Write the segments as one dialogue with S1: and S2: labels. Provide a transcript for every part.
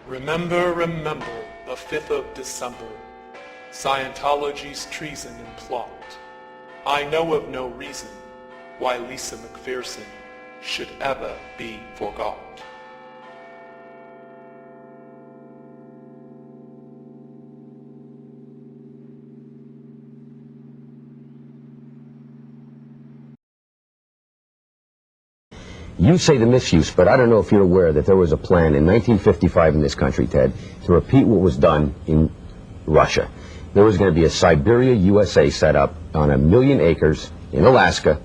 S1: Remember, remember, the 5th of December, Scientology's treason and plot. I know of no reason why Lisa McPherson should ever be forgot.
S2: You say the misuse, but I don't know if you're aware that there was a plan in 1955 in this country, Ted, to repeat what was done in Russia. There was going to be a Siberia, USA set up on 1 million acres in Alaska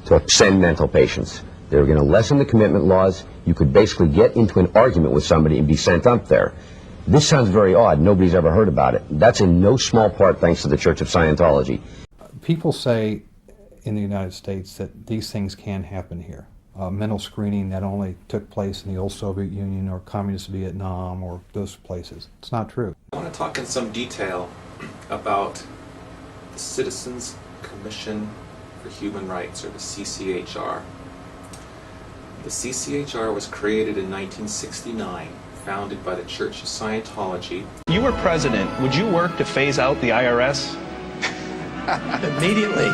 S2: to send mental patients. They were going to lessen the commitment laws. You could basically get into an argument with somebody and be sent up there. This sounds very odd. Nobody's ever heard about it. That's in no small part thanks to the Church of Scientology.
S3: People say in the United States that these things can happen here. Mental screening that only took place in the old Soviet Union or communist Vietnam or those places. It's not true.
S4: I want to talk in some detail about the Citizens Commission for Human Rights, or the CCHR. The CCHR was created in 1969, founded by the Church of Scientology.
S5: If you were president, would you work to phase out the IRS?
S6: Immediately.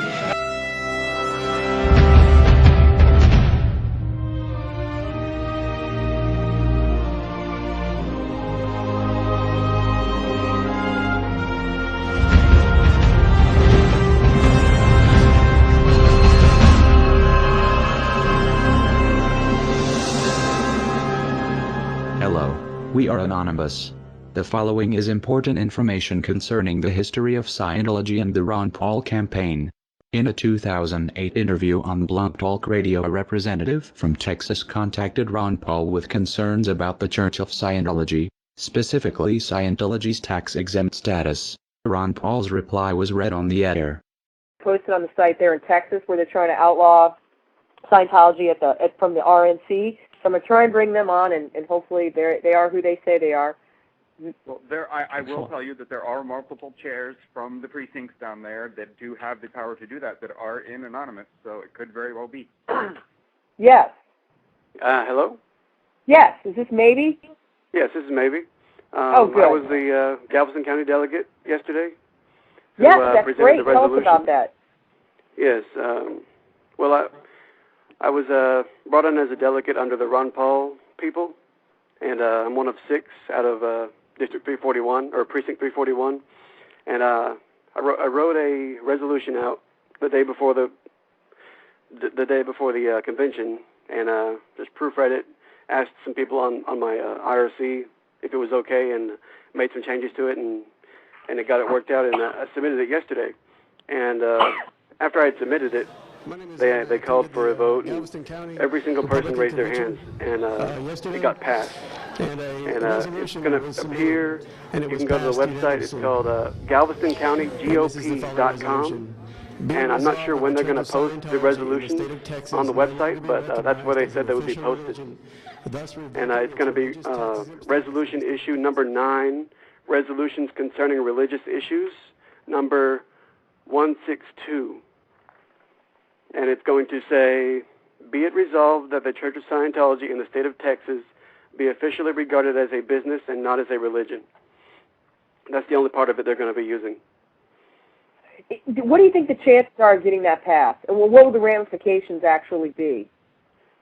S7: Hello, we are anonymous. The following is important information concerning the history of Scientology and the Ron Paul campaign. In a 2008 interview on Blunt Talk Radio, a representative from Texas contacted Ron Paul with concerns about the Church of Scientology, specifically Scientology's tax-exempt status. Ron Paul's reply was read on the air.
S8: Posted on the site there in Texas where they're trying to outlaw Scientology from the RNC. So I'm going to try and bring them on, and hopefully they are who they say they are.
S9: Well, I will tell you that there are multiple chairs from the precincts down there that do have the power to do that are in anonymous, so it could very well be.
S8: Yes.
S10: Hello?
S8: Yes. Is this Maybe?
S10: Yes, this is Maybe.
S8: Oh, good.
S10: I was the Galveston County delegate yesterday.
S8: Yes, that's great. Tell us about that.
S10: Yes. Well, I was brought in as a delegate under the Ron Paul people, and I'm one of 6 out of District 341, or Precinct 341, and I wrote a resolution out the day before the convention, and just proofread it, asked some people on my IRC if it was okay, and made some changes to it, and it got it worked out, and I submitted it yesterday. And after I had submitted it, they called for a vote, and every single person raised their hands, and it got passed. And it's going to appear, you can go to the website, it's called GalvestonCountyGOP.com, and I'm not sure when they're going to post the resolution on the website, but that's where they said they would be posted. And it's going to be resolution issue number 9, resolutions concerning religious issues, number 162. And it's going to say, be it resolved that the Church of Scientology in the state of Texas be officially regarded as a business and not as a religion. That's the only part of it they're going to be using.
S8: What do you think the chances are of getting that passed? And what will the ramifications actually be?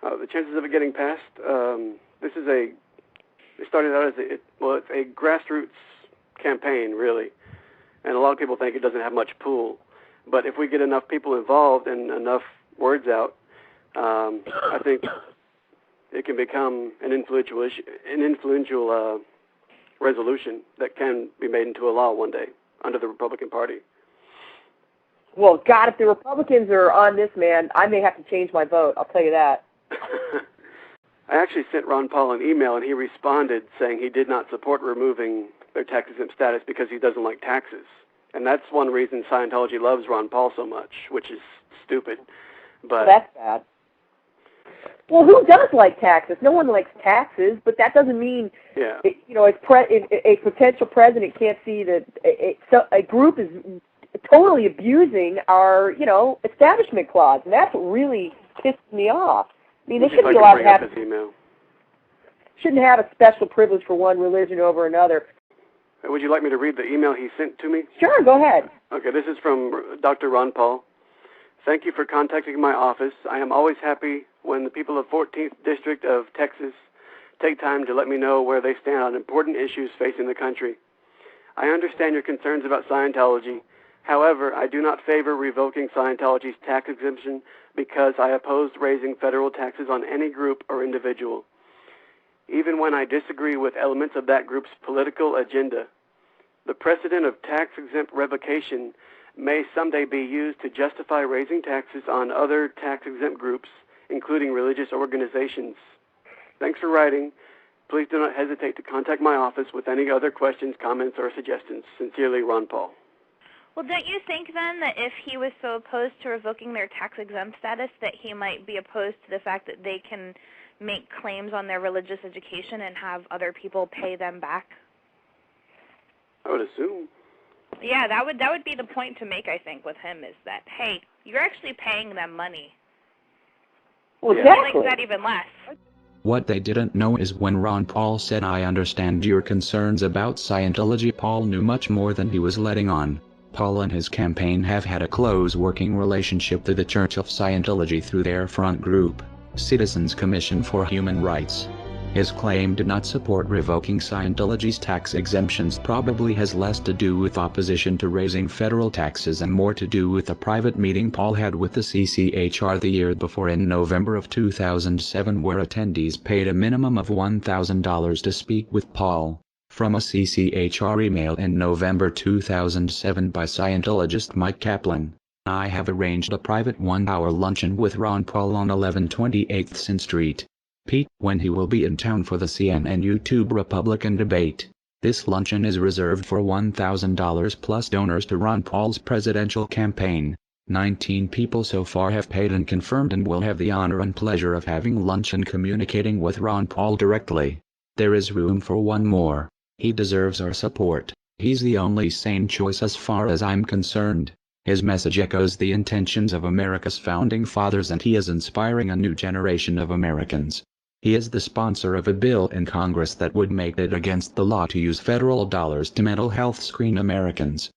S10: The chances of it getting passed, it started out as it's a grassroots campaign, really. And a lot of people think it doesn't have much pull. But if we get enough people involved and enough words out, I think it can become an influential resolution that can be made into a law one day under the Republican Party.
S8: Well, God, if the Republicans are on this, man, I may have to change my vote. I'll tell you that.
S10: I actually sent Ron Paul an email, and he responded saying he did not support removing their tax-exempt status because he doesn't like taxes. And that's one reason Scientology loves Ron Paul so much, which is stupid. But
S8: that's bad. Well, who does like taxes? No one likes taxes, but that doesn't mean, a potential president can't see that a group is totally abusing our, establishment clause, and that's what really pisses me off. I mean, they shouldn't be allowed to have. shouldn't have a special privilege for one religion over another.
S10: Would you like me to read the email he sent to me?
S8: Sure, go ahead.
S10: Okay, this is from Dr. Ron Paul. Thank you for contacting my office. I am always happy when the people of 14th District of Texas take time to let me know where they stand on important issues facing the country. I understand your concerns about Scientology. However, I do not favor revoking Scientology's tax exemption because I oppose raising federal taxes on any group or individual, even when I disagree with elements of that group's political agenda. The precedent of tax-exempt revocation may someday be used to justify raising taxes on other tax-exempt groups, including religious organizations. Thanks for writing. Please do not hesitate to contact my office with any other questions, comments, or suggestions. Sincerely, Ron Paul.
S6: Well, don't you think then that if he was so opposed to revoking their tax-exempt status that he might be opposed to the fact that they can make claims on their religious education and have other people pay them back?
S10: I would assume.
S6: Yeah, that would be the point to make, I think, with him, is that, hey, you're actually paying them money.
S8: Well, exactly.
S6: He likes that even less.
S7: What they didn't know is when Ron Paul said, "I understand your concerns about Scientology," Paul knew much more than he was letting on. Paul and his campaign have had a close working relationship with the Church of Scientology through their front group, Citizens Commission for Human Rights. His claim to not support revoking Scientology's tax exemptions probably has less to do with opposition to raising federal taxes and more to do with a private meeting Paul had with the CCHR the year before in November of 2007, where attendees paid a minimum of $1,000 to speak with Paul. From a CCHR email in November 2007 by Scientologist Mike Kaplan, "I have arranged a private 1-hour luncheon with Ron Paul on 1128 Sin Street, Pete, when he will be in town for the CNN YouTube Republican debate. This luncheon is reserved for $1,000 plus donors to Ron Paul's presidential campaign. 19 people so far have paid and confirmed and will have the honor and pleasure of having lunch and communicating with Ron Paul directly. There is room for one more. He deserves our support. He's the only sane choice as far as I'm concerned." His message echoes the intentions of America's founding fathers, and he is inspiring a new generation of Americans. He is the sponsor of a bill in Congress that would make it against the law to use federal dollars to mental health screen Americans.